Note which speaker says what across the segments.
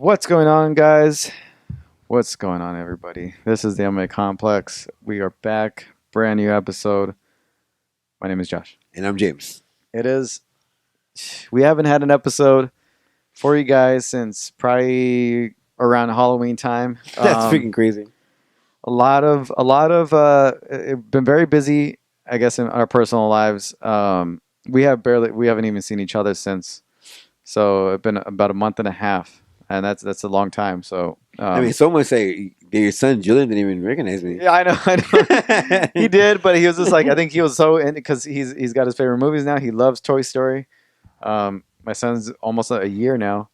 Speaker 1: What's going on, guys? What's going on, everybody? This is the MMA Complex. We are back. Brand new episode. My name is Josh.
Speaker 2: And I'm James.
Speaker 1: It is. We haven't had an episode for you guys since probably around Halloween time.
Speaker 2: That's freaking crazy.
Speaker 1: A lot of. Been very busy, I guess, in our personal lives. We haven't even seen each other since. So it's been about a month and a half. And that's a long time. So
Speaker 2: someone say that your son Julian didn't even recognize me.
Speaker 1: Yeah, I know. He did, but he was just like, I think he was so in because he's got his favorite movies now. He loves Toy Story. My son's almost a year now,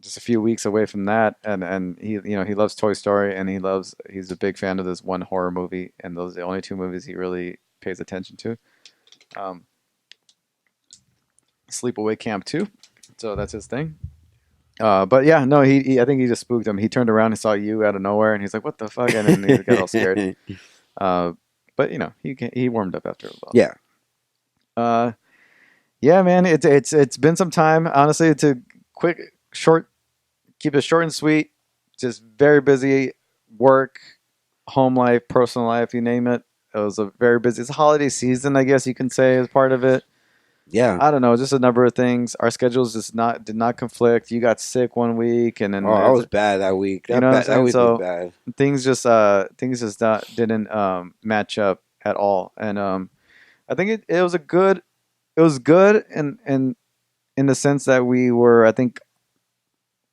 Speaker 1: just a few weeks away from that, and he loves Toy Story, and he's a big fan of this one horror movie, and those are the only two movies he really pays attention to. Sleepaway Camp 2, so that's his thing. But yeah, no, he I think he just spooked him. He turned around and saw you out of nowhere, and he's like, "What the fuck?" And then he got all scared. But he warmed up after a while.
Speaker 2: Yeah.
Speaker 1: Yeah, man, it's been some time. Honestly, it's a keep it short and sweet. Just very busy, work, home life, personal life, you name it. It was a very busy. It's a holiday season, I guess you can say, as part of it.
Speaker 2: Yeah.
Speaker 1: I don't know, just a number of things. Our schedules did not conflict. You got sick one week, and then
Speaker 2: I was bad that week. That week was bad.
Speaker 1: Things just didn't match up at all. And I think it was good in the sense that we were, I think,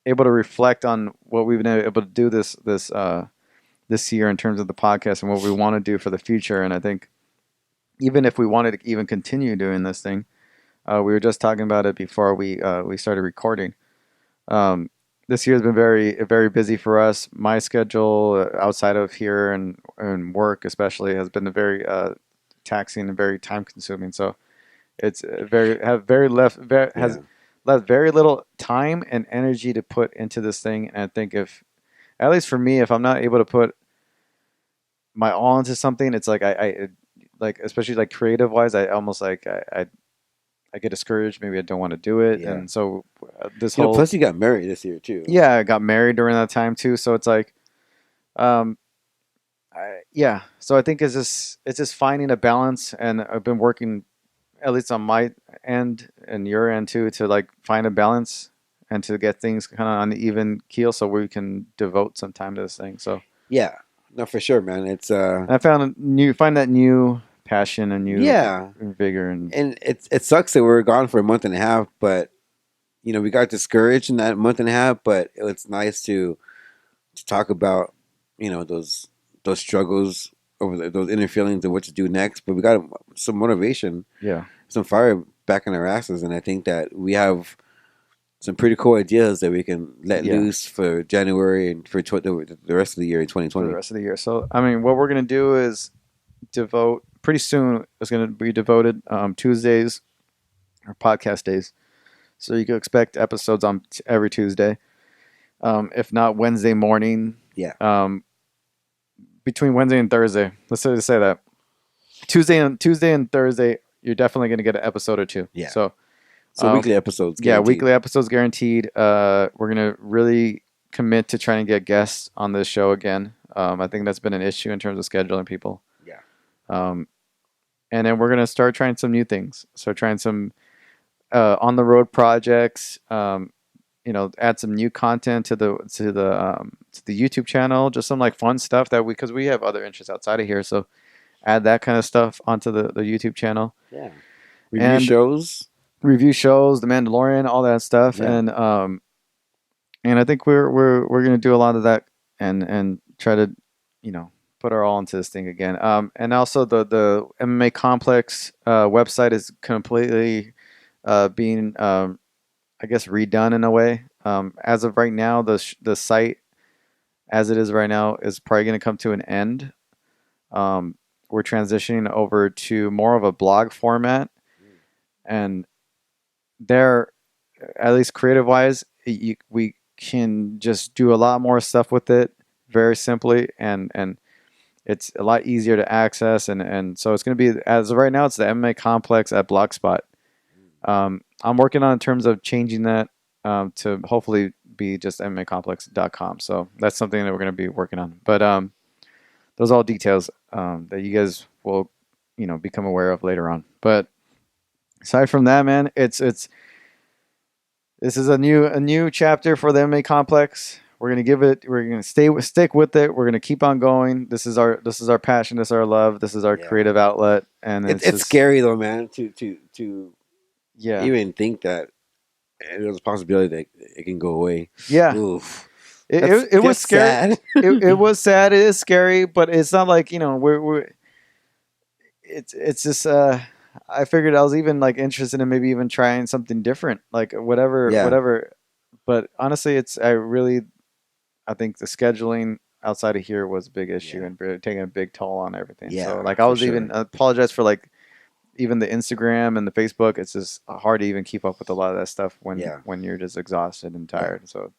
Speaker 1: able to reflect on what we've been able to do this year in terms of the podcast and what we want to do for the future. And I think even if we wanted to even continue doing this thing. We were just talking about it before we started recording. This year has been very, very busy for us. My schedule outside of here and work especially has been very taxing and very time consuming. So it's left very little time and energy to put into this thing. And I think at least for me, if I'm not able to put my all into something, it's like I like, especially like creative wise, I almost like I get discouraged. Maybe I don't want to do it. Yeah. And so
Speaker 2: plus you got married this year too.
Speaker 1: Yeah, I got married during that time too. So it's like, So I think it's just finding a balance, and I've been working, at least on my end and your end too, to like find a balance and to get things kind of on the even keel so we can devote some time to this thing. So
Speaker 2: yeah, no, for sure, man. It's
Speaker 1: I find that new passion and new vigor, and
Speaker 2: it sucks that we were gone for a month and a half, but we got discouraged in that month and a half. But it's nice to talk about those struggles over those inner feelings of what to do next. But we got some motivation, some fire back in our asses, and I think that we have some pretty cool ideas that we can let loose for January and for the rest of the year in 2020.
Speaker 1: For the rest of the year. So I mean, what we're gonna do is devote. Pretty soon, it's going to be devoted Tuesdays or podcast days. So you can expect episodes on every Tuesday. If not Wednesday morning.
Speaker 2: Yeah.
Speaker 1: Between Wednesday and Thursday. Let's say that. Tuesday and Thursday, you're definitely going to get an episode or two.
Speaker 2: Yeah.
Speaker 1: So
Speaker 2: weekly episodes.
Speaker 1: Guaranteed. Yeah, weekly episodes guaranteed. We're going to really commit to trying to get guests on this show again. I think that's been an issue in terms of scheduling people.
Speaker 2: Yeah.
Speaker 1: And then we're gonna start trying some new things. So trying some on the road projects. Add some new content to the YouTube channel. Just some like fun stuff because we have other interests outside of here. So add that kind of stuff onto the YouTube channel.
Speaker 2: Yeah. Review
Speaker 1: shows, The Mandalorian, all that stuff. Yeah. And I think we're gonna do a lot of that and try to put our all into this thing again. And also the MMA Complex website is completely being, I guess, redone in a way. As of right now, the site, as it is right now, is probably going to come to an end. We're transitioning over to more of a blog format. And there, at least creative-wise, we can just do a lot more stuff with it very simply, and it's a lot easier to access, and so it's going to be, as of right now, it's the MMA Complex at Blogspot. I'm working on in terms of changing that to hopefully be just MMAcomplex.com. So that's something that we're going to be working on. But those are all details that you guys will, become aware of later on. But aside from that, man, it's this is a new chapter for the MMA Complex. We're gonna give it. We're gonna stick with it. We're gonna keep on going. This is our passion. This is our love. This is our creative outlet. And
Speaker 2: It's
Speaker 1: just
Speaker 2: scary though, man. To
Speaker 1: yeah,
Speaker 2: even think that there's a possibility that it can go away.
Speaker 1: yeah.
Speaker 2: Oof.
Speaker 1: It was
Speaker 2: That's
Speaker 1: scary.
Speaker 2: sad.
Speaker 1: It was sad. It is scary, but it's not like we're it's just I figured I was even like interested in maybe even trying something different, like
Speaker 2: Yeah,
Speaker 1: whatever. But honestly, I think the scheduling outside of here was a big issue
Speaker 2: yeah,
Speaker 1: and taking a big toll on everything. So
Speaker 2: yeah,
Speaker 1: like I
Speaker 2: for
Speaker 1: was even
Speaker 2: sure.
Speaker 1: apologize for like even the Instagram and the Facebook. It's just hard to even keep up with a lot of that stuff
Speaker 2: Yeah,
Speaker 1: when you're just exhausted and
Speaker 2: yeah,
Speaker 1: tired. So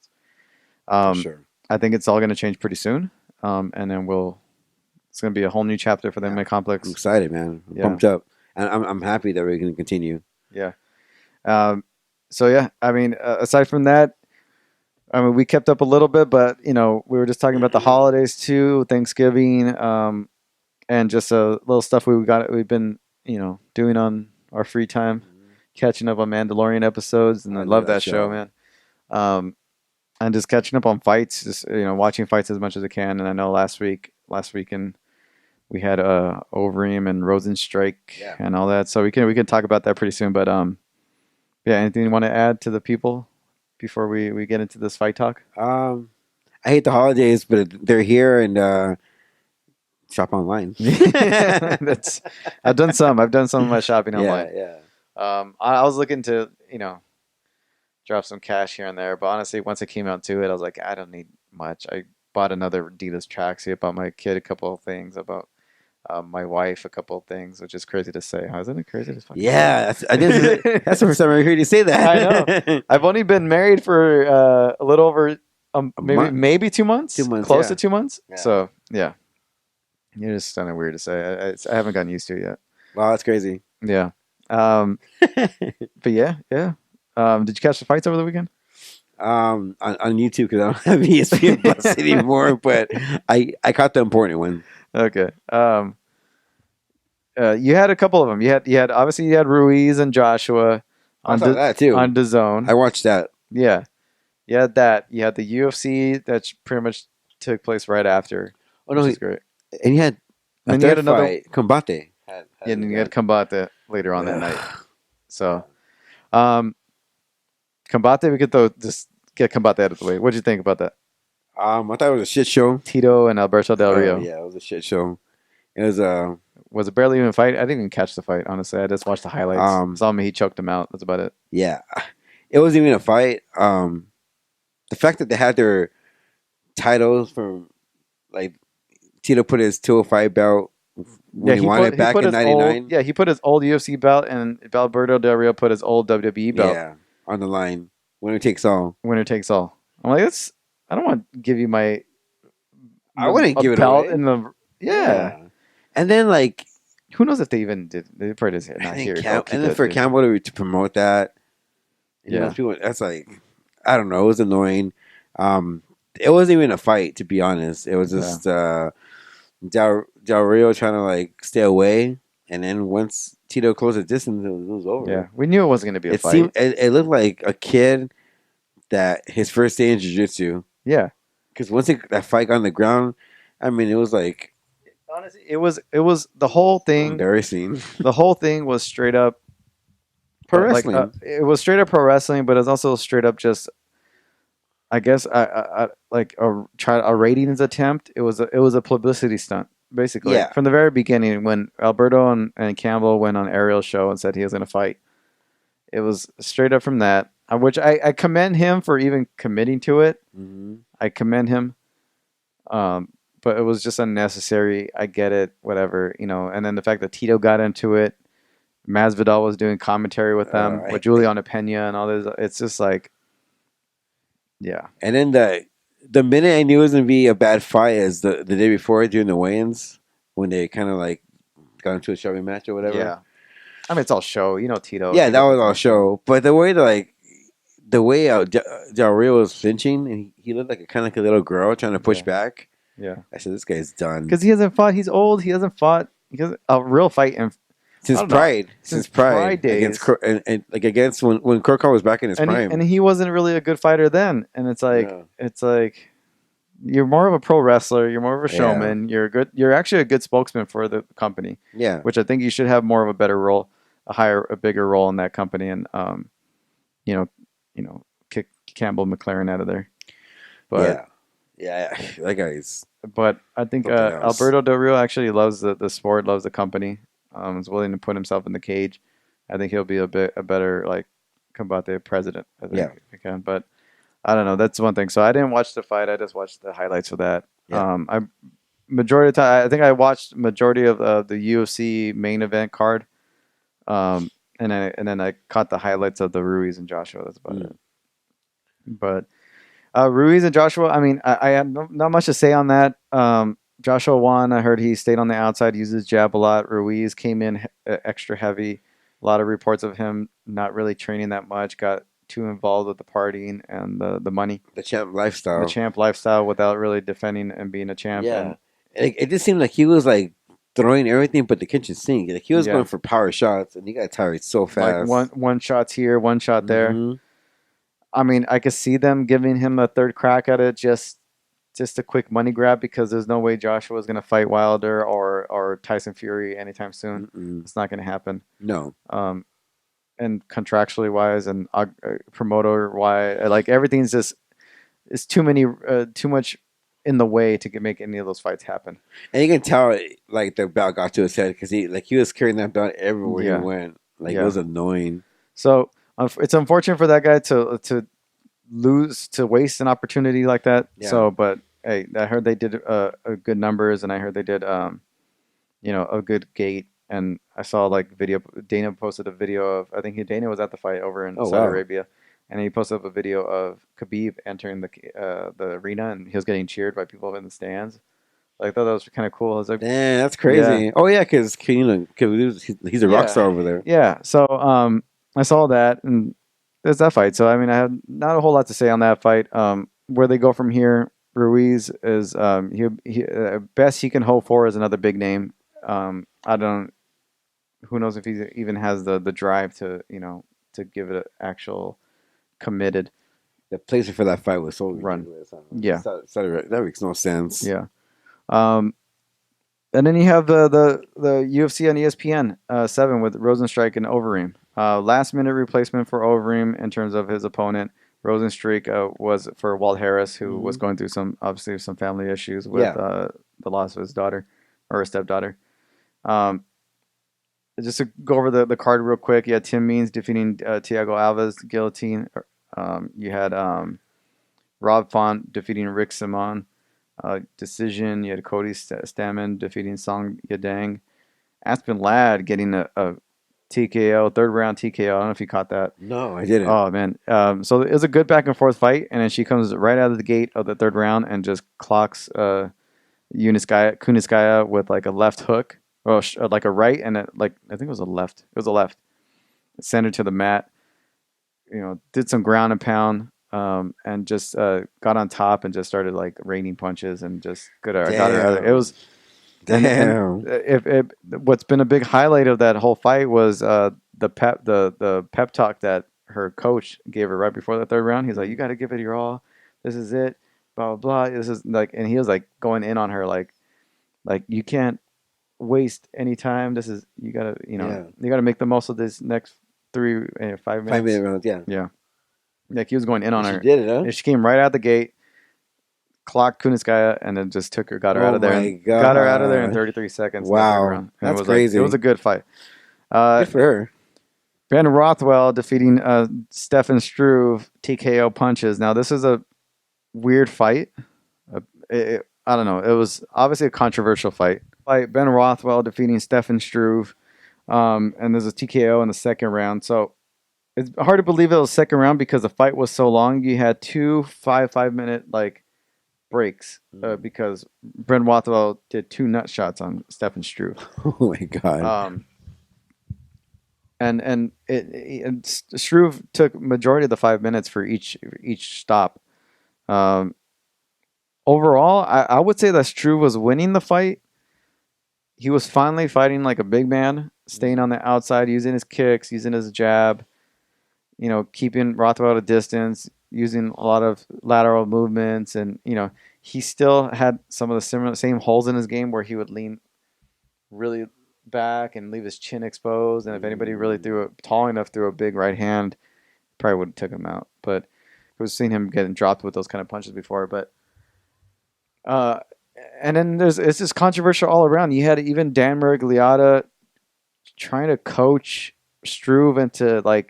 Speaker 2: for
Speaker 1: um,
Speaker 2: sure.
Speaker 1: I think it's all going to change pretty soon, and then it's going to be a whole new chapter for the
Speaker 2: Yeah,
Speaker 1: MMA
Speaker 2: I'm
Speaker 1: Complex.
Speaker 2: excited, man. I'm
Speaker 1: Yeah,
Speaker 2: pumped up, and I'm happy that we're going to continue.
Speaker 1: yeah. Um, so yeah, I mean, aside from that, I mean, we kept up a little bit, but we were just talking about the holidays too, Thanksgiving, and just a little stuff we've been doing on our free time, catching up on Mandalorian episodes, and
Speaker 2: I
Speaker 1: I
Speaker 2: love
Speaker 1: love
Speaker 2: that
Speaker 1: that show,
Speaker 2: show.
Speaker 1: man. And just catching up on fights, just watching fights as much as I can. And I know last weekend we had Overeem and Rozenstruik
Speaker 2: Yeah.
Speaker 1: and all that, so we can talk about that pretty soon. But yeah, anything you want to add to the people before we get into this fight talk?
Speaker 2: I hate the holidays, but they're here, and shop online.
Speaker 1: That's I've done some of my shopping
Speaker 2: Yeah,
Speaker 1: online.
Speaker 2: yeah.
Speaker 1: I was looking to drop some cash here and there, but honestly, once it came out to it, I was like, I don't need much. I bought another Adidas tracksuit, bought my kid a couple of things, about my wife a couple of things, which is crazy to say. How isn't it crazy to fucking
Speaker 2: Yeah,
Speaker 1: say?
Speaker 2: that's the first time I heard you say
Speaker 1: I know.
Speaker 2: that.
Speaker 1: I've only been married for a little over
Speaker 2: A
Speaker 1: maybe
Speaker 2: month,
Speaker 1: 2 months,
Speaker 2: 2 months,
Speaker 1: close
Speaker 2: yeah.
Speaker 1: to 2 months.
Speaker 2: Yeah.
Speaker 1: So yeah, you're just kind of weird to say. I haven't gotten used to it yet.
Speaker 2: Wow, that's crazy.
Speaker 1: Yeah. But yeah, yeah. Did you catch the fights over the weekend?
Speaker 2: On YouTube because I don't have ESPN Plus anymore, but I caught the important one.
Speaker 1: Okay. You had a couple of them. You had obviously you had Ruiz and Joshua
Speaker 2: I saw that too.
Speaker 1: on DAZN.
Speaker 2: I watched that.
Speaker 1: Yeah. You had that. You had the UFC that pretty much took place right after,
Speaker 2: Oh no,
Speaker 1: which is great.
Speaker 2: and he had a
Speaker 1: And then you had
Speaker 2: third
Speaker 1: another.
Speaker 2: fight, Combate.
Speaker 1: Yeah, and then you had Combate later on that night.
Speaker 2: Ugh.
Speaker 1: So, Combate, we could just get Combate out of the way. What did you think about that?
Speaker 2: I thought it was a shit show.
Speaker 1: Tito and Alberto Del Rio.
Speaker 2: Yeah, it was a shit show. It was
Speaker 1: Was it barely even a fight? I didn't even catch the fight, honestly. I just watched the highlights. Saw me, he choked him out. That's about it.
Speaker 2: yeah, it wasn't even a fight. The fact that they had their titles from like Tito put his 205 belt when he won it back in '99.
Speaker 1: Yeah, he put his old UFC belt, and Alberto Del Rio put his old WWE belt.
Speaker 2: Yeah, on the line. Winner takes all.
Speaker 1: Winner takes all. I'm like, I don't want to give you my.
Speaker 2: I wouldn't give it
Speaker 1: belt
Speaker 2: away.
Speaker 1: in the. Yeah.
Speaker 2: And then like
Speaker 1: Who knows if they even did? They probably just
Speaker 2: I
Speaker 1: not
Speaker 2: think
Speaker 1: here.
Speaker 2: and then for Campbell to promote that,
Speaker 1: Yeah.
Speaker 2: people, that's like I don't know. It was annoying. It wasn't even a fight, to be honest. It was just Del Rio trying to like stay away, and then once Tito closed the distance, it was over.
Speaker 1: Yeah, we knew it wasn't going to be a fight.
Speaker 2: It looked like a kid that his first day in jiu-jitsu.
Speaker 1: Yeah,
Speaker 2: because once that fight got on the ground, I mean, it was like
Speaker 1: honestly, it was the whole thing.
Speaker 2: Embarrassing.
Speaker 1: The whole thing was straight up
Speaker 2: pro wrestling.
Speaker 1: It was straight up pro wrestling, but it's also straight up just, I guess, like a ratings attempt. It was a publicity stunt, basically.
Speaker 2: Yeah.
Speaker 1: From the very beginning, when Alberto and Campbell went on Ariel's show and said he was going to fight, it was straight up from that. Which I commend him for even committing to it.
Speaker 2: Mm-hmm.
Speaker 1: I commend him. But it was just unnecessary. I get it, whatever, And then the fact that Tito got into it, Masvidal was doing commentary with them, with Juliana Pena and all this. It's just like, yeah.
Speaker 2: And then the minute I knew it was gonna be a bad fight is the day before during the weigh-ins when they kind of like got into a shoving match or whatever.
Speaker 1: Yeah. I mean, it's all show, Tito.
Speaker 2: Yeah, that was all show. But the way the way Del Rio was flinching, and he looked like kind of like a little girl trying to push
Speaker 1: Yeah,
Speaker 2: back.
Speaker 1: yeah.
Speaker 2: I said, "This guy's done."
Speaker 1: Because he hasn't fought. He's old. He hasn't fought. He hasn't a real fight in I
Speaker 2: Since
Speaker 1: don't know
Speaker 2: Pride,
Speaker 1: since Pride
Speaker 2: against
Speaker 1: days.
Speaker 2: And like against when Kurkar was back in his
Speaker 1: And
Speaker 2: prime.
Speaker 1: he wasn't really a good fighter then. And
Speaker 2: Yeah,
Speaker 1: it's like you're more of a pro wrestler. You're more of a
Speaker 2: yeah,
Speaker 1: showman. You're good. You're actually a good spokesman for the company,
Speaker 2: yeah,
Speaker 1: which I think you should have more of a better role, a bigger role in that company, and you know, kick Campbell McLaren out of there. But
Speaker 2: yeah, yeah. That guy's
Speaker 1: I think
Speaker 2: something else.
Speaker 1: Alberto Del Rio actually loves the sport, loves the company, is willing to put himself in the cage. I think he'll be a better like combate president. I
Speaker 2: Yeah,
Speaker 1: think again, but I don't know. That's one thing. So I didn't watch the fight. I just watched the highlights of that.
Speaker 2: yeah.
Speaker 1: I majority of the time, I think I watched majority of the UFC main event card. Um, and then I caught the highlights of the Ruiz and Joshua. That's about
Speaker 2: Mm.
Speaker 1: it. But Ruiz and Joshua, I mean, I have not much to say on that. Joshua won. I heard he stayed on the outside, used his jab a lot. Ruiz came in extra heavy. A lot of reports of him not really training that much. Got too involved with the partying and the money,
Speaker 2: The champ
Speaker 1: the
Speaker 2: lifestyle.
Speaker 1: champ lifestyle, without really defending and being a champ.
Speaker 2: Yeah,
Speaker 1: And
Speaker 2: it just seemed like he was like throwing everything but the kitchen sink. Like he was going
Speaker 1: yeah,
Speaker 2: for power shots, and he got tired so
Speaker 1: like
Speaker 2: fast.
Speaker 1: one shots here, one shot there.
Speaker 2: Hmm.
Speaker 1: I mean, I could see them giving him a third crack at it, just a quick money grab, because there's no way Joshua is going to fight Wilder or Tyson Fury anytime soon.
Speaker 2: Mm-mm.
Speaker 1: It's not going to happen.
Speaker 2: No.
Speaker 1: Um, and contractually wise and promoter wise, like everything's just it's too much in the way to make any of those fights happen.
Speaker 2: And you can tell like the belt got to his head because he was carrying that belt everywhere he
Speaker 1: Yeah,
Speaker 2: went. Like it
Speaker 1: yeah.
Speaker 2: was annoying.
Speaker 1: So it's unfortunate for that guy to waste an opportunity like that.
Speaker 2: Yeah.
Speaker 1: So, but hey, I heard they did good numbers, and I heard they did a good gate. And I saw like video. Dana posted a video of, I think Dana was at the fight over in
Speaker 2: Oh
Speaker 1: Saudi
Speaker 2: wow.
Speaker 1: Arabia, and he posted up a video of Khabib entering the arena, and he was getting cheered by people in the stands. Like, I thought that was kind of cool. I was like,
Speaker 2: Damn, that's
Speaker 1: yeah,
Speaker 2: crazy. Oh yeah, because he's a rock
Speaker 1: yeah,
Speaker 2: star over there.
Speaker 1: yeah. So I saw that, and there's that fight. So I mean, I have not a whole lot to say on that fight. Where they go from here, Ruiz is best he can hope for is another big name. I don't. Who knows if he even has the drive to to give it an actual committed
Speaker 2: The placement for that fight was so
Speaker 1: run.
Speaker 2: ridiculous. I don't know.
Speaker 1: Yeah,
Speaker 2: That makes no sense.
Speaker 1: yeah. Um, and then you have the UFC on ESPN 7 with Rozenstruik and Overeem. Last minute replacement for Overeem in terms of his opponent. Rozenstruik was for Walt Harris, who was
Speaker 2: Hmm.
Speaker 1: going through obviously some family issues with
Speaker 2: Yeah.
Speaker 1: the loss of his daughter or his stepdaughter. Um, just to go over the card real quick, you had Tim Means defeating Thiago Alves guillotine. You had Rob Font defeating Rick Simon decision. You had Cody Stamann defeating Song Yadang. Aspen Ladd getting a TKO, third round TKO. I don't know if you caught that.
Speaker 2: No, I didn't.
Speaker 1: Oh man! So it was a good back and forth fight, and then she comes right out of the gate of the third round and just clocks Kuniskaya with like a left hook, or like a right, and like I think it was a left. It was a left. Sent her to the mat. Did some ground and pound, and just got on top and just started like raining punches and just got her out of there. It
Speaker 2: Damn.
Speaker 1: was and
Speaker 2: Damn.
Speaker 1: if what's been a big highlight of that whole fight was the pep talk that her coach gave her right before the third round. He's like, "You got to give it your all. This is it. Blah blah blah. This is like," and he was like going in on her like you can't waste any time. This is you gotta
Speaker 2: Yeah.
Speaker 1: you gotta make the most of this next 5
Speaker 2: 5
Speaker 1: minutes.
Speaker 2: minute rounds. Yeah.
Speaker 1: Yeah, like he was going in on
Speaker 2: And she
Speaker 1: her.
Speaker 2: did it, huh?
Speaker 1: And she came right out the gate, clocked Kuniskaya, and then just got her out
Speaker 2: Oh
Speaker 1: of there.
Speaker 2: my
Speaker 1: Got her out of there in
Speaker 2: god.
Speaker 1: 33 seconds in the third
Speaker 2: Wow.
Speaker 1: round. And
Speaker 2: That's
Speaker 1: it was
Speaker 2: crazy.
Speaker 1: It was a good fight.
Speaker 2: Good for her.
Speaker 1: Ben Rothwell defeating Stefan Struve TKO punches. Now this is a weird fight. I don't know. It was obviously a controversial fight. Ben Rothwell defeating Stefan Struve, and there's a TKO in the second round. So it's hard to believe it was second round because the fight was so long. You had two 5-minute like breaks because Ben Rothwell did two nut shots on Stefan Struve.
Speaker 2: Oh my god.
Speaker 1: Um, Struve took majority of the 5 minutes for each stop. Um, Overall, I would say that Struve was winning the fight. He was finally fighting like a big man, staying on the outside, using his kicks, using his jab, keeping Rothwell at a distance, using a lot of lateral movements, and he still had some of the same holes in his game where he would lean really back and leave his chin exposed, and if anybody really threw it tall enough, threw a big right hand, probably would have took him out. But we've seen him getting dropped with those kind of punches before. But uh, and then it's just controversial all around. You had even Dan Miragliotta trying to coach Struve into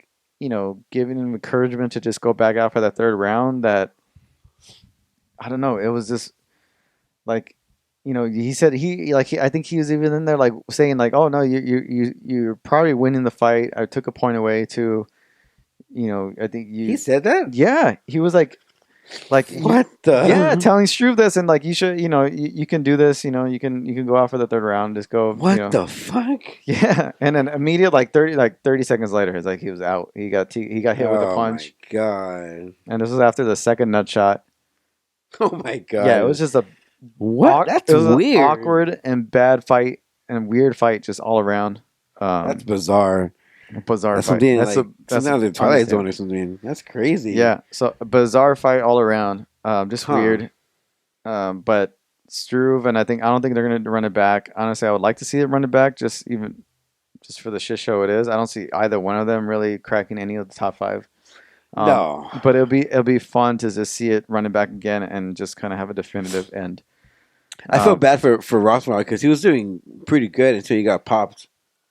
Speaker 1: giving him encouragement to just go back out for that third round. That I don't know. It was just like he said I think he was even in there like saying like, oh no, you're probably winning the fight. I took a point away too. I think
Speaker 2: He said that?
Speaker 1: yeah, he was like
Speaker 2: What the?
Speaker 1: yeah, telling Struve this and like you should you can do this, you can go out for the third round, just go
Speaker 2: What the fuck?
Speaker 1: yeah, and then immediate like 30 seconds later, it's like he was out. He got hit with a punch.
Speaker 2: Oh my god!
Speaker 1: And this was after the second nut shot.
Speaker 2: Oh my god!
Speaker 1: Yeah, it was just
Speaker 2: what? That's
Speaker 1: it was
Speaker 2: weird.
Speaker 1: an awkward and bad fight and weird fight just all around.
Speaker 2: That's bizarre.
Speaker 1: Bizarre
Speaker 2: That's
Speaker 1: fight.
Speaker 2: something
Speaker 1: That's
Speaker 2: like
Speaker 1: that's
Speaker 2: something out of the Twilight Zone or something. That's crazy.
Speaker 1: Yeah, so a bizarre fight all around. Just weird. But Struve and I don't think they're gonna run it back. Honestly, I would like to see it run it back, just for the shit show it is. I don't see either one of them really cracking any of the top five.
Speaker 2: No,
Speaker 1: but it'll be fun to just see it running back again and just kind of have a definitive end.
Speaker 2: I feel bad for Rothwell because he was doing pretty good until he got popped.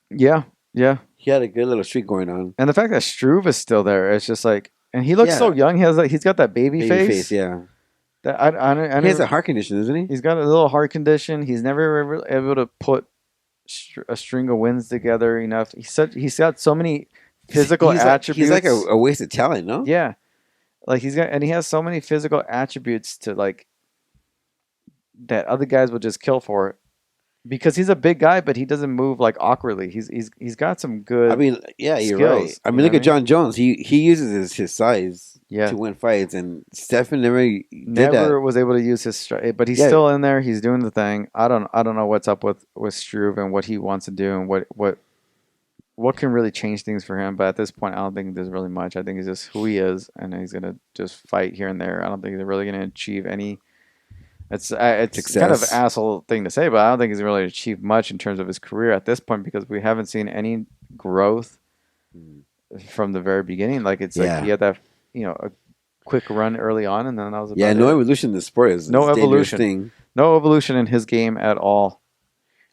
Speaker 1: Yeah, yeah.
Speaker 2: He had a good little streak going on,
Speaker 1: and the fact that Struve is still there, it's just like, and he looks so young. He's got that baby face.
Speaker 2: Yeah,
Speaker 1: that I
Speaker 2: he has a heart condition, doesn't he?
Speaker 1: He's got a little heart condition. He's never ever able to put a string of wins together enough. He's got so many physical attributes.
Speaker 2: He's like a wasted talent, no?
Speaker 1: Yeah, like he has so many physical attributes to like that other guys would just kill for, because he's a big guy, but he doesn't move like awkwardly. He's got some good.
Speaker 2: I mean, yeah, you're
Speaker 1: skills,
Speaker 2: right. I mean, look at John Jones. He uses his size to win fights, and Stephen never
Speaker 1: was able to use his strike, but he's still in there. He's doing the thing. I don't know what's up with Struve and what he wants to do and what can really change things for him. But at this point, I don't think there's really much. I think he's just who he is, and he's gonna just fight here and there. I don't think they're really gonna achieve any. It's
Speaker 2: success.
Speaker 1: Kind of an asshole thing to say, but I don't think he's really achieved much in terms of his career at this point, because we haven't seen any growth from the very beginning. Like like he had that a quick run early on, and then that was about
Speaker 2: no evolution in the sport is
Speaker 1: no evolution
Speaker 2: thing.
Speaker 1: No evolution in his game at all.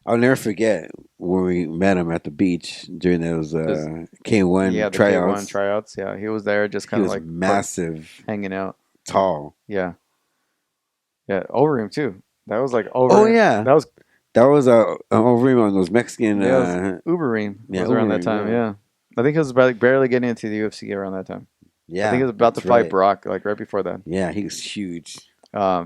Speaker 2: I'll never forget when we met him at the beach during those K1 tryouts.
Speaker 1: K1 tryouts. Yeah, he was there, just kind of like
Speaker 2: massive,
Speaker 1: hanging out,
Speaker 2: tall.
Speaker 1: Yeah. Yeah, Overeem too. That was like
Speaker 2: Overeem. Oh yeah, that was Overeem on those Mexican.
Speaker 1: Ubereem was around that time. Yeah, I think he was barely getting into the UFC around that time.
Speaker 2: Yeah,
Speaker 1: I think he was about to fight Brock like right before that.
Speaker 2: Yeah, he was huge.
Speaker 1: Yeah.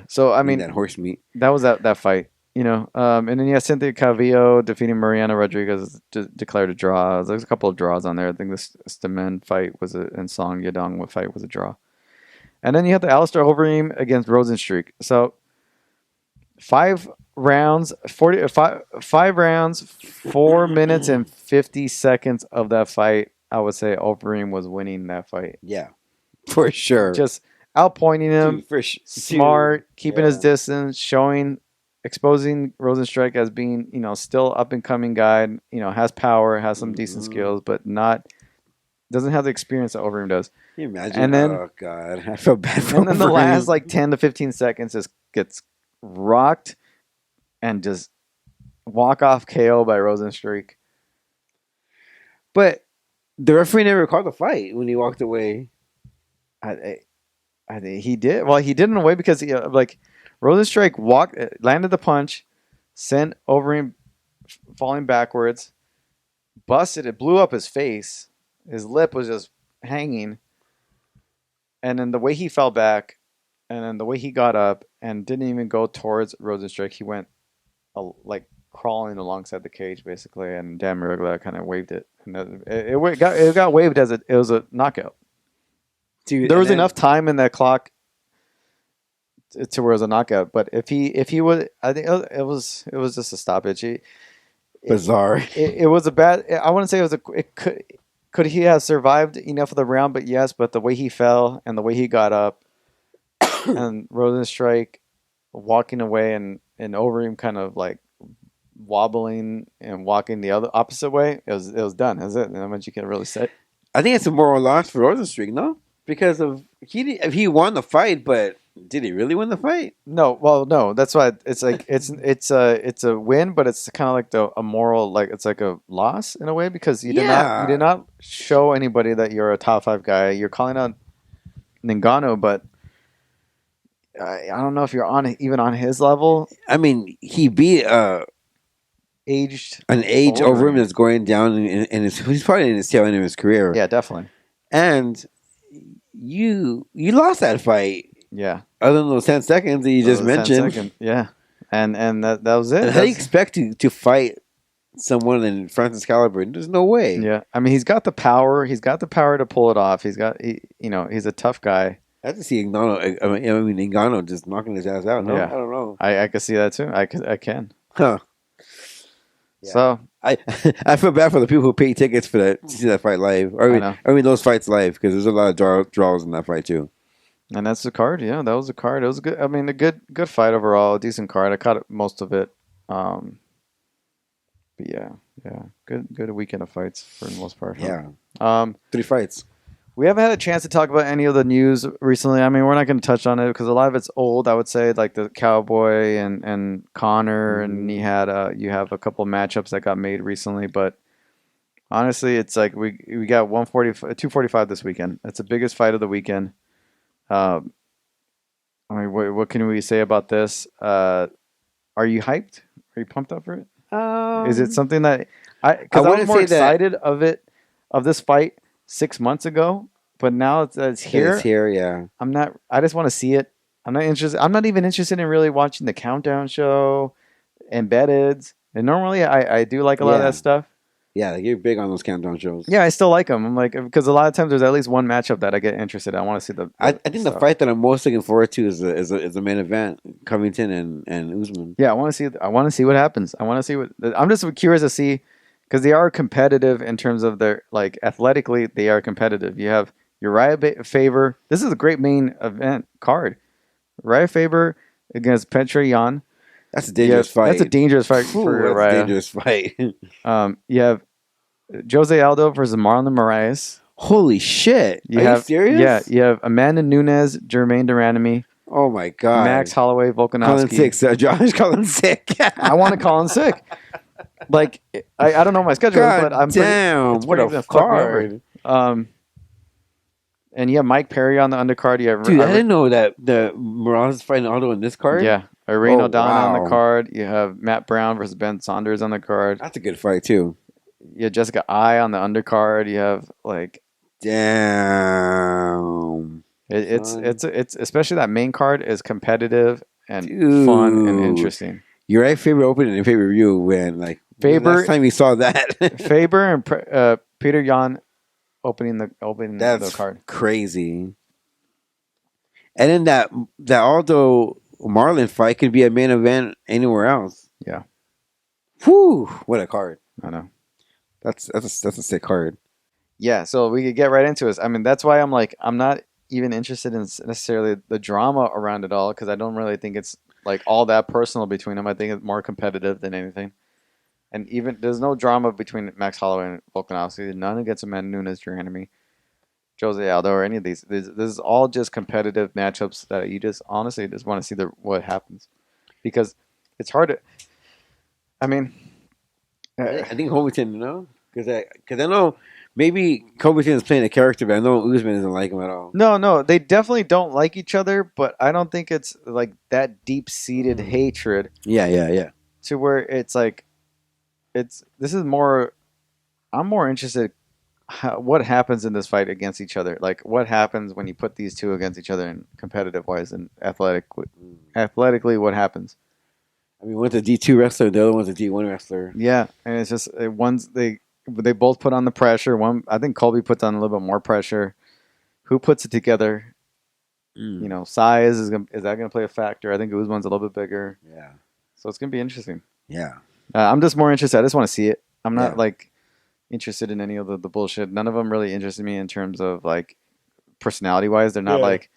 Speaker 1: So I mean,
Speaker 2: that horse meat.
Speaker 1: That was that fight. And then Cynthia Calvillo defeating Mariana Rodriguez declared a draw. There's a couple of draws on there. I think this Stamen fight and Song Yadong fight was a draw. And then you have the Alistair Overeem against Rozenstruik. So 5 rounds, 4 minutes and 50 seconds of that fight. I would say Overeem was winning that fight.
Speaker 2: Yeah, for sure.
Speaker 1: Just outpointing him, smart, keeping his distance, exposing Rozenstruik as being, still up and coming guy. Has power, has some decent skills, but doesn't have the experience that Overeem does.
Speaker 2: Can you imagine?
Speaker 1: And then,
Speaker 2: oh god, I feel bad for him.
Speaker 1: And then the last 10 to 15 seconds just gets rocked and just walk off KO by Rozenstruik.
Speaker 2: But the referee never called the fight when he walked away.
Speaker 1: I think he did. Well, he did in a way because Rozenstruik landed the punch, sent Overeem falling backwards, busted it, blew up his face. His lip was just hanging. And then the way he fell back, and then the way he got up and didn't even go towards Rozenstruik, he went crawling alongside the cage basically, and Dan Mariglia kind of waved it, and it got waved as it was a knockout.
Speaker 2: Dude,
Speaker 1: There
Speaker 2: and
Speaker 1: was
Speaker 2: then
Speaker 1: enough time in that clock to where it was a knockout, but if he was, I think it was just a stoppage.
Speaker 2: bizarre.
Speaker 1: It was a bad. I wouldn't say it was a. It could he have survived enough of the round? But yes, but the way he fell and the way he got up, and Rozenstruik walking away and Overeem kind of like wobbling and walking the other opposite way. It was done. That's it. Not much you can really say.
Speaker 2: I think it's a moral loss for Rozenstruik, no? Because of he won the fight, but did he really win the fight?
Speaker 1: No, well, no. That's why it's like it's a win, but it's kind of like a moral, like it's like a loss in a way because you did not show anybody that you're a top 5 guy. You're calling out Ngannou, but I don't know if you're even on his level.
Speaker 2: I mean, he beat
Speaker 1: Aged
Speaker 2: an age
Speaker 1: Overeem.
Speaker 2: over him that's going down in his. He's probably in his tail end of his career.
Speaker 1: Yeah, definitely.
Speaker 2: And you lost that fight.
Speaker 1: Yeah,
Speaker 2: Other than those 10 seconds that you just
Speaker 1: Those 10
Speaker 2: mentioned.
Speaker 1: seconds. Yeah, and that was it.
Speaker 2: And how do you expect to fight someone in Francis caliber? There's no way.
Speaker 1: Yeah, I mean he's got the power. He's got the power to pull it off. He's a tough guy.
Speaker 2: I have to see Ngannou. I mean, Ngannou just knocking his ass out. No,
Speaker 1: Yeah.
Speaker 2: I don't know.
Speaker 1: I could see that too. I can.
Speaker 2: Huh. Yeah.
Speaker 1: So
Speaker 2: I feel bad for the people who pay tickets for that to see that fight live. I mean those fights live because there's a lot of draws in that fight too.
Speaker 1: and that's the card. Yeah, that was the card. It was good. I mean, a good fight overall. A decent card. I caught most of it. But yeah, good weekend of fights for the most part. Huh?
Speaker 2: Yeah. 3 fights.
Speaker 1: We haven't had a chance to talk about any of the news recently. I mean, we're not going to touch on it because a lot of it's old. I would say like the Cowboy and Connor, and you have a couple matchups that got made recently. But honestly, it's like we got 245 this weekend. It's the biggest fight of the weekend. I mean, what can we say about this? Are you hyped? Are you pumped up for it? Is it something that because I was more excited of this fight 6 months ago, but now it's here.
Speaker 2: It's here, yeah.
Speaker 1: I'm not. I just want to see it. I'm not interested. I'm not even interested in really watching the countdown show, embeddeds. And normally I do like a lot of that stuff.
Speaker 2: Yeah, you're big on those countdown shows.
Speaker 1: Yeah, I still like them. I'm like because a lot of times there's at least one matchup that I get interested in. I want to see the.
Speaker 2: I think the fight that I'm most looking forward to is the main event, Covington and Usman.
Speaker 1: Yeah, I want to see what happens. I want to see what. I'm just curious to see because they are competitive in terms of their like athletically. They are competitive. You have Uriah Faber. This is a great main event card. Uriah Faber against Petr Yan.
Speaker 2: That's a dangerous fight.
Speaker 1: That's a dangerous fight for Uriah.
Speaker 2: That's a dangerous fight.
Speaker 1: You have Jose Aldo versus Marlon Moraes.
Speaker 2: Holy shit! Are you serious?
Speaker 1: Yeah, you have Amanda Nunes, Jermaine Durandamy.
Speaker 2: Oh my god!
Speaker 1: Max Holloway, Volkanovski.
Speaker 2: Colin sick. Josh, Colin sick.
Speaker 1: I want to call him sick. Like I don't know my schedule,
Speaker 2: God
Speaker 1: but I'm
Speaker 2: damn! What a card!
Speaker 1: And you have Mike Perry on the undercard. You have
Speaker 2: dude. I didn't know that the Morales is fighting Aldo in this card.
Speaker 1: Yeah, Irene Aldana on the card. You have Matt Brown versus Ben Saunders on the card.
Speaker 2: That's a good fight too.
Speaker 1: You have Jessica I on the undercard. You have like
Speaker 2: damn.
Speaker 1: It's especially that main card is competitive and fun and interesting.
Speaker 2: You're right. Faber opened in Faber Review when last time you saw that
Speaker 1: Faber and Petr Yan opening the card.
Speaker 2: Crazy. And then that Aldo Marlon fight could be a main event anywhere else.
Speaker 1: Yeah.
Speaker 2: Whew! What a card.
Speaker 1: I know.
Speaker 2: That's a sick card.
Speaker 1: Yeah. So we could get right into it. I mean, that's why I'm not even interested in necessarily the drama around it all because I don't really think it's like all that personal between them. I think it's more competitive than anything. And even there's no drama between Max Holloway and Volkanovski. None against Amanda Nunes, your enemy, Jose Aldo, or any of these. This is all just competitive matchups that you just honestly just want to see what happens because it's hard to. I mean,
Speaker 2: I think Covington, because I know maybe Covington is playing a character, but I know Usman doesn't like him at all.
Speaker 1: No, they definitely don't like each other, but I don't think it's like that deep-seated hatred.
Speaker 2: Yeah.
Speaker 1: To where it's like. This is more. I'm more interested. What happens in this fight against each other? Like what happens when you put these two against each other in competitive wise and athletically? What happens?
Speaker 2: I mean, one's a D2 wrestler, the other one's a D1 wrestler.
Speaker 1: Yeah, and it's just one's they both put on the pressure. One, I think Colby puts on a little bit more pressure. Who puts it together?
Speaker 2: Mm.
Speaker 1: Size is that gonna play a factor? I think Usman's a little bit bigger,
Speaker 2: Yeah.
Speaker 1: so it's gonna be interesting.
Speaker 2: Yeah.
Speaker 1: I'm just more interested. I just want to see it. I'm not
Speaker 2: Yeah.
Speaker 1: like interested in any of the bullshit. None of them really interested me in terms of like personality wise. They're not
Speaker 2: Yeah.
Speaker 1: like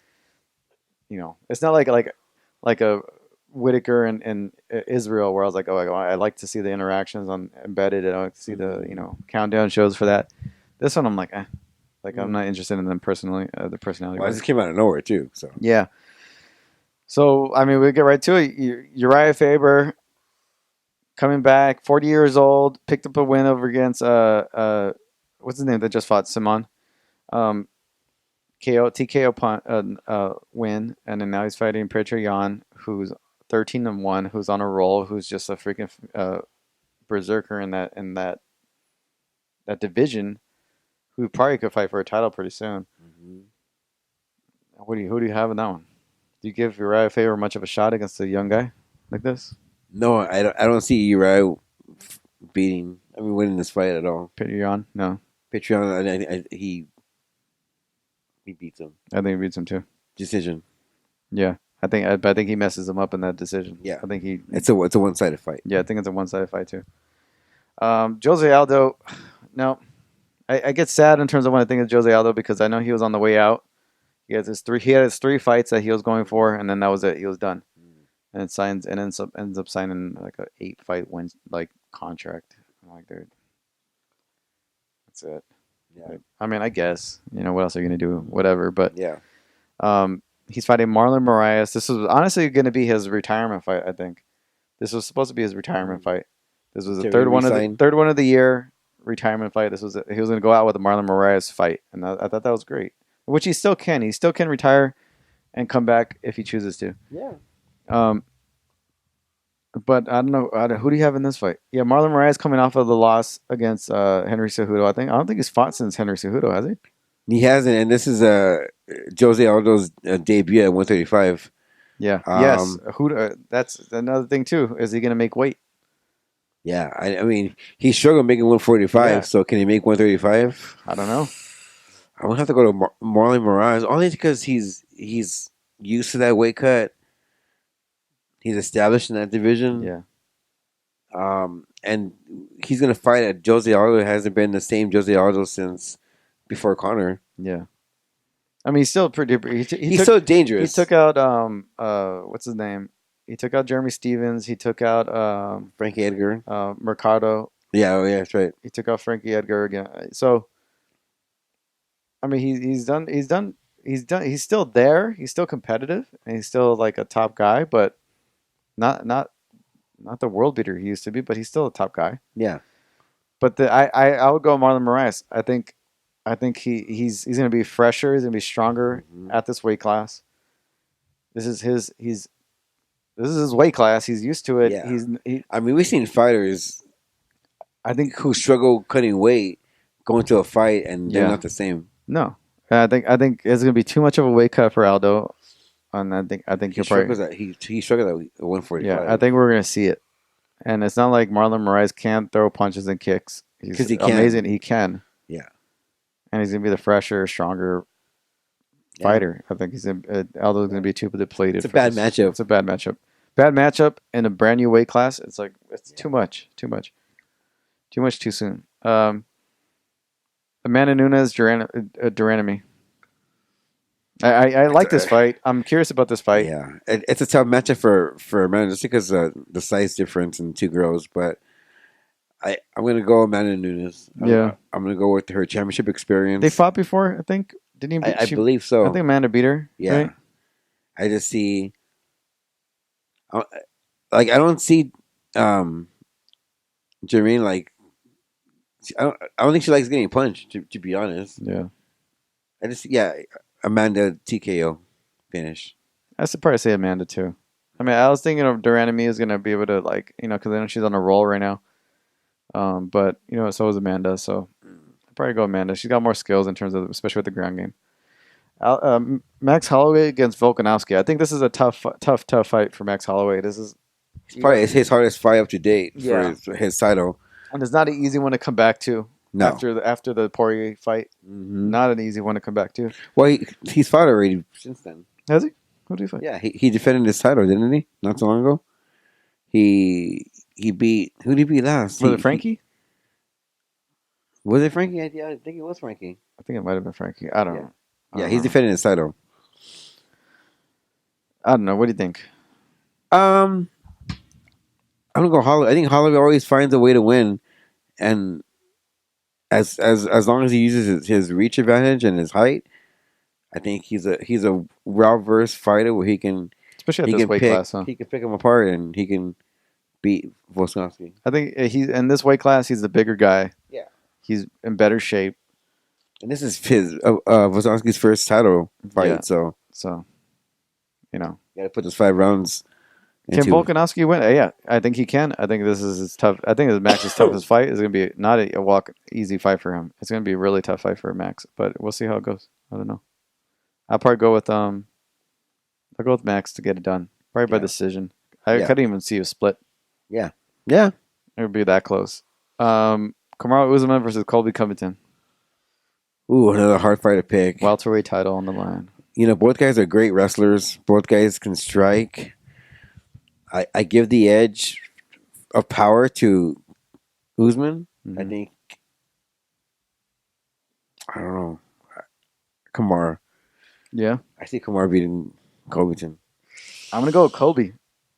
Speaker 1: it's not like a Whitaker and Israel where I was like, oh, I like to see the interactions on embedded. I like to see the countdown shows for that. This one I'm like, like I'm not interested in them personally. The personality.
Speaker 2: Well,
Speaker 1: wise.
Speaker 2: this came out of nowhere too. So
Speaker 1: Yeah. So I mean, we get right to it. Uriah Faber coming back, 40 years old, picked up a win over against what's his name that just fought Simon, KO TKO win, and then now he's fighting Petr Yan, who's 13-1, who's on a roll, who's just a freaking berserker in that division, who probably could fight for a title pretty soon. Who do you have in that one? Do you give Uriah Faber much of a shot against a young guy like this?
Speaker 2: no, I don't see Uriah winning this fight at all.
Speaker 1: Petr Yan? No.
Speaker 2: Patreon, he beats him.
Speaker 1: I think he beats him too.
Speaker 2: Decision.
Speaker 1: Yeah. I think he messes him up in that decision.
Speaker 2: Yeah.
Speaker 1: I think
Speaker 2: It's a one-sided fight.
Speaker 1: Yeah, I think it's a one-sided fight too. Jose Aldo, no. I get sad in terms of when I think of Jose Aldo because I know he was on the way out. He had his three fights that he was going for, and then that was it. He was done. And ends up signing like a 8-fight win like contract. I'm like, dude, that's it.
Speaker 2: Yeah.
Speaker 1: Like, I mean, I guess what else are you gonna do? Whatever. But
Speaker 2: Yeah.
Speaker 1: he's fighting Marlon Moraes. This was honestly going to be his retirement fight. I think this was supposed to be his retirement fight. This was the third one of the year retirement fight. He was going to go out with a Marlon Moraes fight, and I thought that was great. Which he still can. He still can retire and come back if he chooses to.
Speaker 2: Yeah.
Speaker 1: But I don't know. Who do you have in this fight? Yeah, Marlon Moraes coming off of the loss against Henry Cejudo. I don't think he's fought since Henry Cejudo, has he?
Speaker 2: He hasn't, and this is Jose Aldo's debut at 135.
Speaker 1: Yeah. Yes. That's another thing too. Is he going to make weight?
Speaker 2: Yeah. I mean, he struggled making 145.
Speaker 1: Yeah.
Speaker 2: So can he make 135?
Speaker 1: I don't know.
Speaker 2: I'm gonna have to go to Marlon Moraes only because he's used to that weight cut. He's established in that division.
Speaker 1: Yeah.
Speaker 2: And he's gonna fight at Jose Aldo. Hasn't been the same Jose Aldo since before Conor.
Speaker 1: Yeah. I mean, he's still pretty.
Speaker 2: He's so dangerous.
Speaker 1: He took out what's his name? He took out Jeremy Stevens. He took out
Speaker 2: Frankie Edgar.
Speaker 1: Mercado.
Speaker 2: Yeah, that's right.
Speaker 1: He took out Frankie Edgar again. So, I mean, he's still there. He's still competitive, and he's still like a top guy, but not the world beater he used to be. But he's still a top guy.
Speaker 2: Yeah.
Speaker 1: But I would go Marlon Moraes. I think he's going to be fresher. He's going to be stronger at this weight class. This is his weight class. He's used to it.
Speaker 2: Yeah. I mean, we've seen fighters,
Speaker 1: I think,
Speaker 2: who struggle cutting weight, going to a fight, and they're not the same.
Speaker 1: No, I think it's going to be too much of a weight cut for Aldo, and I think
Speaker 2: he struggles at 145.
Speaker 1: Yeah, I think we're going to see it, and it's not like Marlon Moraes can't throw punches and kicks. He's amazing. He can.
Speaker 2: Yeah,
Speaker 1: and he's going to be the fresher, stronger fighter. I think Aldo's going to be too depleted.
Speaker 2: It's a bad matchup.
Speaker 1: It's a bad matchup. Bad matchup in a brand new weight class. It's like too much. Too soon. Amanda Nunes, Duranami. I like this fight. I'm curious about this fight.
Speaker 2: Yeah, it's a tough matchup for Amanda just because the size difference in two girls. But I'm going to go Amanda Nunes. I'm going to go with her championship experience.
Speaker 1: They fought before, I think. Didn't he?
Speaker 2: I believe so.
Speaker 1: I think Amanda beat her.
Speaker 2: Yeah.
Speaker 1: Right?
Speaker 2: I just see, I don't see, Jermaine, I don't think she likes getting punched, to be honest.
Speaker 1: Yeah.
Speaker 2: Amanda TKO finish.
Speaker 1: I should probably say Amanda too. I mean, I was thinking of Duranami is going to be able to because I know she's on a roll right now. But so is Amanda. So I'd probably go Amanda. She's got more skills in terms of, especially with the ground game. Max Holloway against Volkanovski. I think this is a tough fight for Max Holloway. This is
Speaker 2: It's probably his hardest fight up to date
Speaker 1: Yeah.
Speaker 2: for his title.
Speaker 1: And it's not an easy one to come back to.
Speaker 2: No.
Speaker 1: After the Poirier fight, not an easy one to come back to.
Speaker 2: Well, he's fought already since then.
Speaker 1: Has he? Who did he fight?
Speaker 2: Yeah, he defended his title, didn't he? Not so long ago. He beat, who did he beat last?
Speaker 1: Was it Frankie?
Speaker 2: Was it Frankie? Yeah, I think it was Frankie.
Speaker 1: I think it might have been Frankie. I don't know.
Speaker 2: Yeah, he's defending his title.
Speaker 1: I don't know. What do you think?
Speaker 2: I'm gonna go Holloway. I think Holloway always finds a way to win, and as long as he uses his reach advantage and his height, I think he's a well-versed fighter where he can,
Speaker 1: especially at this weight class, huh?
Speaker 2: He can pick him apart and he can beat Volkanovski.
Speaker 1: I think he's in this weight class. He's the bigger guy.
Speaker 2: Yeah,
Speaker 1: he's in better shape.
Speaker 2: And this is his Volkanovski's first title fight,
Speaker 1: Yeah.
Speaker 2: so
Speaker 1: you know,
Speaker 2: got to put those 5 rounds.
Speaker 1: Can Volkanovski win? Yeah, I think he can. I think this is his tough. I think Max's toughest fight is going to be not a easy fight for him. It's going to be a really tough fight for Max, but we'll see how it goes. I don't know. I'll probably go with Max to get it done. Probably by decision. I couldn't even see a split.
Speaker 2: Yeah.
Speaker 1: It would be that close. Kamaru Usman versus Colby Covington.
Speaker 2: Ooh, another hard fight to pick.
Speaker 1: Welterweight title on the line.
Speaker 2: You know, both guys are great wrestlers. Both guys can strike. I give the edge of power to Usman.
Speaker 1: Mm-hmm.
Speaker 2: I think. I don't know. Kamaru.
Speaker 1: Yeah.
Speaker 2: I see Kamaru beating Covington.
Speaker 1: I'm gonna go with Colby.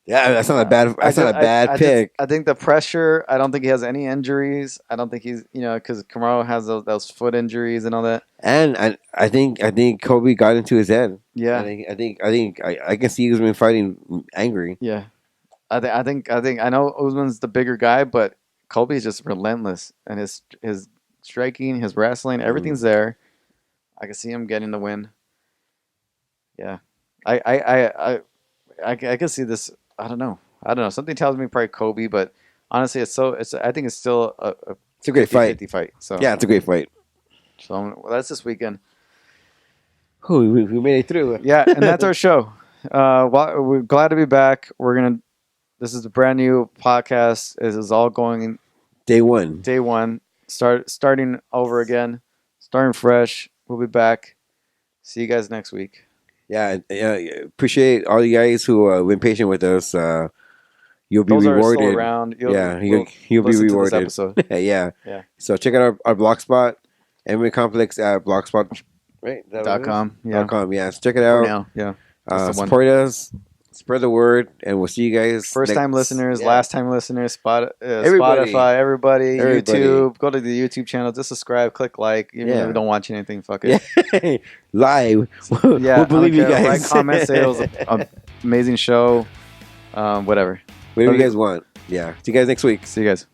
Speaker 2: Yeah, that's not a bad. That's not a bad pick.
Speaker 1: I think the pressure. I don't think he has any injuries. I don't think he's because Kamaru has those foot injuries and all that.
Speaker 2: And I think Kobe got into his head.
Speaker 1: Yeah.
Speaker 2: I can see Usman fighting angry.
Speaker 1: Yeah. I think I know Usman's the bigger guy, but Colby's just relentless, and his striking, his wrestling, everything's there. I can see him getting the win. Yeah, I can see this. I don't know. Something tells me probably Kobe, but honestly, I think it's still
Speaker 2: it's a great
Speaker 1: 50 fight. So
Speaker 2: yeah, it's a great fight.
Speaker 1: So that's this weekend.
Speaker 2: Ooh, we made it through.
Speaker 1: Yeah, and that's our show. We're glad to be back. This is a brand new podcast. This is all going
Speaker 2: day one.
Speaker 1: Starting over again, starting fresh. We'll be back. See you guys next week.
Speaker 2: Yeah, appreciate all you guys who have been patient with us. You'll be
Speaker 1: Those
Speaker 2: rewarded.
Speaker 1: Are still around.
Speaker 2: You'll be rewarded.
Speaker 1: To this episode.
Speaker 2: yeah. So check out our Blogspot, MMA Complex at Blogspot, right?
Speaker 1: .com. Yeah.
Speaker 2: .com. Yeah. So check it out.
Speaker 1: Now. Yeah.
Speaker 2: Support us. Spread the word, and we'll see you guys.
Speaker 1: First-time listeners, last-time listeners, Spotify, everybody, YouTube. Go to the YouTube channel. Just subscribe, click like. Even if you don't watch anything, fuck it.
Speaker 2: Yeah. Live. We'll believe you guys.
Speaker 1: Write comments. Say it was an amazing show. Whatever.
Speaker 2: Whatever you guys want. Yeah. See you guys next week.
Speaker 1: See you guys.